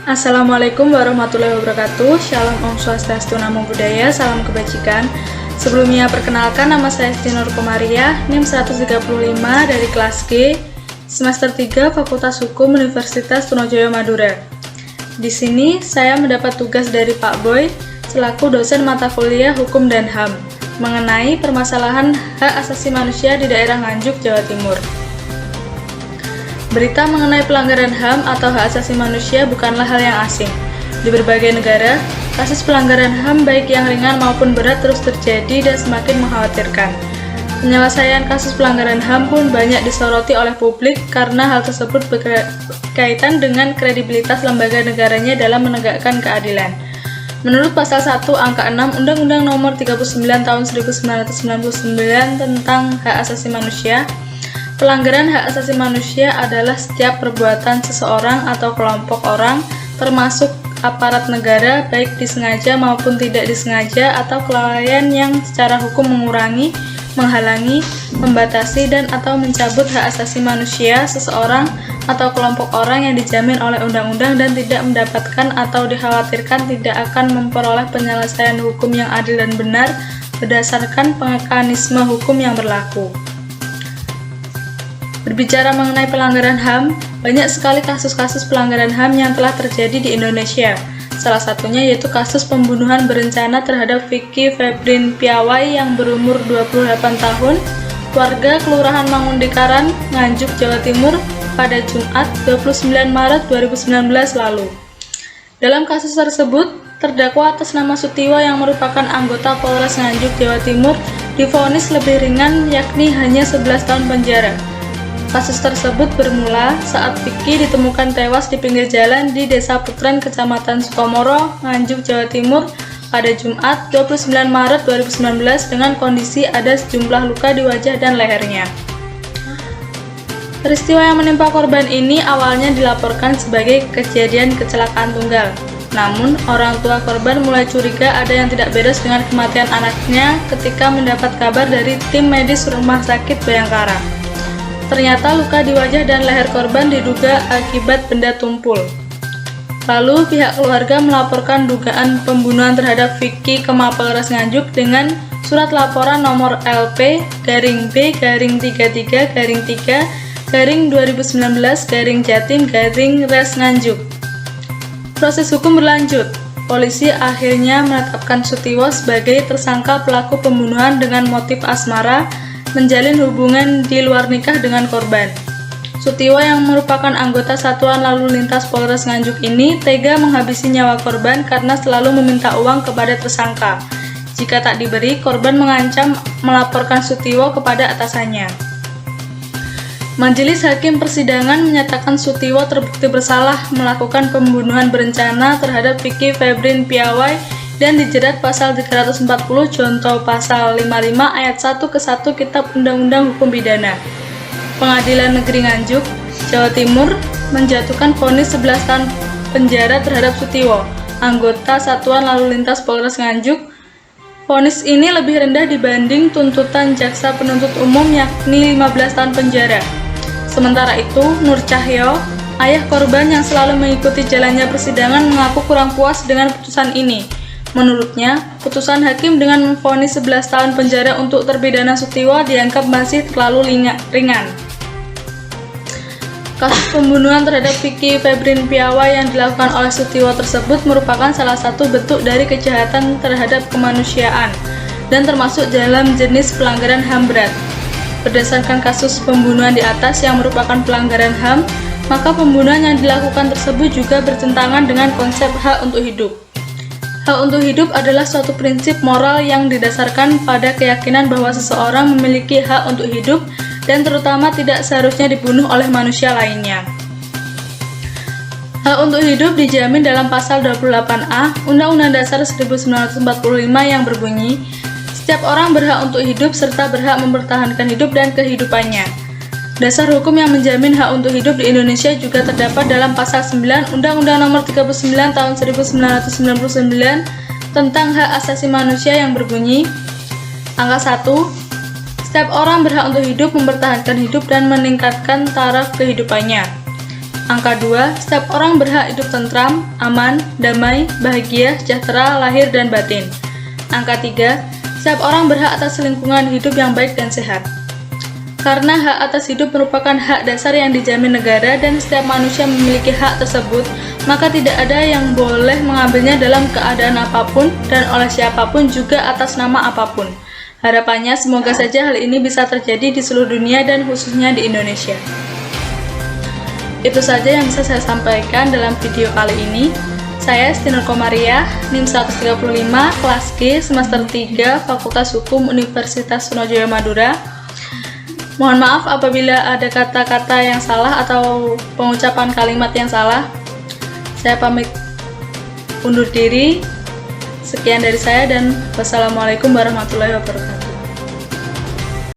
Assalamualaikum warahmatullahi wabarakatuh. Shalom Om Swastiastu, Namo Buddhaya, salam kebajikan. Sebelumnya perkenalkan, nama saya Esti Nur Komaria, NIM 135 dari kelas G, semester 3 Fakultas Hukum Universitas Trunojoyo Madura. Di sini saya mendapat tugas dari Pak Boy selaku dosen mata kuliah Hukum dan HAM mengenai permasalahan hak asasi manusia di daerah Nganjuk, Jawa Timur. Berita mengenai pelanggaran HAM atau hak asasi manusia bukanlah hal yang asing. Di berbagai negara, kasus pelanggaran HAM baik yang ringan maupun berat terus terjadi dan semakin mengkhawatirkan. Penyelesaian kasus pelanggaran HAM pun banyak disoroti oleh publik karena hal tersebut berkaitan dengan kredibilitas lembaga negaranya dalam menegakkan keadilan. Menurut pasal 1 angka 6 Undang-Undang Nomor 39 Tahun 1999 tentang Hak Asasi Manusia, pelanggaran hak asasi manusia adalah setiap perbuatan seseorang atau kelompok orang, termasuk aparat negara, baik disengaja maupun tidak disengaja, atau kelalaian yang secara hukum mengurangi, menghalangi, membatasi, dan atau mencabut hak asasi manusia seseorang atau kelompok orang yang dijamin oleh undang-undang dan tidak mendapatkan atau dikhawatirkan tidak akan memperoleh penyelesaian hukum yang adil dan benar berdasarkan mekanisme hukum yang berlaku. Berbicara mengenai pelanggaran HAM, banyak sekali kasus-kasus pelanggaran HAM yang telah terjadi di Indonesia. Salah satunya yaitu kasus pembunuhan berencana terhadap Vicky Febrin Piawai yang berumur 28 tahun, warga Kelurahan Mangundekaran, Nganjuk, Jawa Timur, pada Jumat 29 Maret 2019 lalu. Dalam kasus tersebut, terdakwa atas nama Sutiwa yang merupakan anggota Polres Nganjuk, Jawa Timur, divonis lebih ringan yakni hanya 11 tahun penjara. Kasus tersebut bermula saat Vicky ditemukan tewas di pinggir jalan di Desa Putren, Kecamatan Sukomoro, Nganjuk, Jawa Timur pada Jumat 29 Maret 2019 dengan kondisi ada sejumlah luka di wajah dan lehernya. Peristiwa yang menimpa korban ini awalnya dilaporkan sebagai kejadian kecelakaan tunggal. Namun, orang tua korban mulai curiga ada yang tidak beres dengan kematian anaknya ketika mendapat kabar dari tim medis Rumah Sakit Bayangkara. Ternyata luka di wajah dan leher korban diduga akibat benda tumpul. Lalu pihak keluarga melaporkan dugaan pembunuhan terhadap Vicky ke Mapolres Nganjuk dengan surat laporan nomor LP-B-33-3-Jatim-Res Nganjuk. Proses hukum berlanjut. Polisi akhirnya menetapkan Sutiwo sebagai tersangka pelaku pembunuhan dengan motif asmara menjalin hubungan di luar nikah dengan korban. Sutiwo yang merupakan anggota Satuan Lalu Lintas Polres Nganjuk ini tega menghabisi nyawa korban karena selalu meminta uang kepada tersangka. Jika tak diberi, korban mengancam melaporkan Sutiwo kepada atasannya. Majelis Hakim Persidangan menyatakan Sutiwo terbukti bersalah melakukan pembunuhan berencana terhadap Vicky Febrin Piawai dan dijerat pasal 340 contoh pasal 55 ayat 1 ke 1 Kitab Undang-Undang Hukum Pidana. Pengadilan Negeri Nganjuk, Jawa Timur menjatuhkan vonis 11 tahun penjara terhadap Sutiwo, anggota Satuan Lalu Lintas Polres Nganjuk. Vonis ini lebih rendah dibanding tuntutan jaksa penuntut umum yakni 15 tahun penjara. Sementara itu, Nur Cahyo, ayah korban yang selalu mengikuti jalannya persidangan, mengaku kurang puas dengan putusan ini. Menurutnya, putusan hakim dengan memvonis 11 tahun penjara untuk terpidana Sutiwo dianggap masih terlalu ringan. Kasus pembunuhan terhadap Vicky Febrin Piawai yang dilakukan oleh Sutiwo tersebut merupakan salah satu bentuk dari kejahatan terhadap kemanusiaan dan termasuk dalam jenis pelanggaran HAM berat. Berdasarkan kasus pembunuhan di atas yang merupakan pelanggaran HAM, maka pembunuhan yang dilakukan tersebut juga bertentangan dengan konsep hak untuk hidup. Hak untuk hidup adalah suatu prinsip moral yang didasarkan pada keyakinan bahwa seseorang memiliki hak untuk hidup dan terutama tidak seharusnya dibunuh oleh manusia lainnya. Hak untuk hidup dijamin dalam pasal 28A Undang-Undang Dasar 1945 yang berbunyi, setiap orang berhak untuk hidup serta berhak mempertahankan hidup dan kehidupannya. Dasar hukum yang menjamin hak untuk hidup di Indonesia juga terdapat dalam pasal 9 Undang-Undang Nomor 39 Tahun 1999 tentang hak asasi manusia yang berbunyi, angka 1, setiap orang berhak untuk hidup, mempertahankan hidup, dan meningkatkan taraf kehidupannya. Angka 2, setiap orang berhak hidup tentram, aman, damai, bahagia, sejahtera, lahir dan batin. Angka 3, setiap orang berhak atas lingkungan hidup yang baik dan sehat. Karena hak atas hidup merupakan hak dasar yang dijamin negara dan setiap manusia memiliki hak tersebut, maka tidak ada yang boleh mengambilnya dalam keadaan apapun dan oleh siapapun juga atas nama apapun. Harapannya semoga saja hal ini bisa terjadi di seluruh dunia dan khususnya di Indonesia. Itu saja yang bisa saya sampaikan dalam video kali ini. Saya Stinur Komariah, NIM 135, kelas G, semester 3, Fakultas Hukum Universitas Trunojoyo Madura. Mohon maaf apabila ada kata-kata yang salah atau pengucapan kalimat yang salah. Saya pamit undur diri. Sekian dari saya dan wassalamualaikum warahmatullahi wabarakatuh.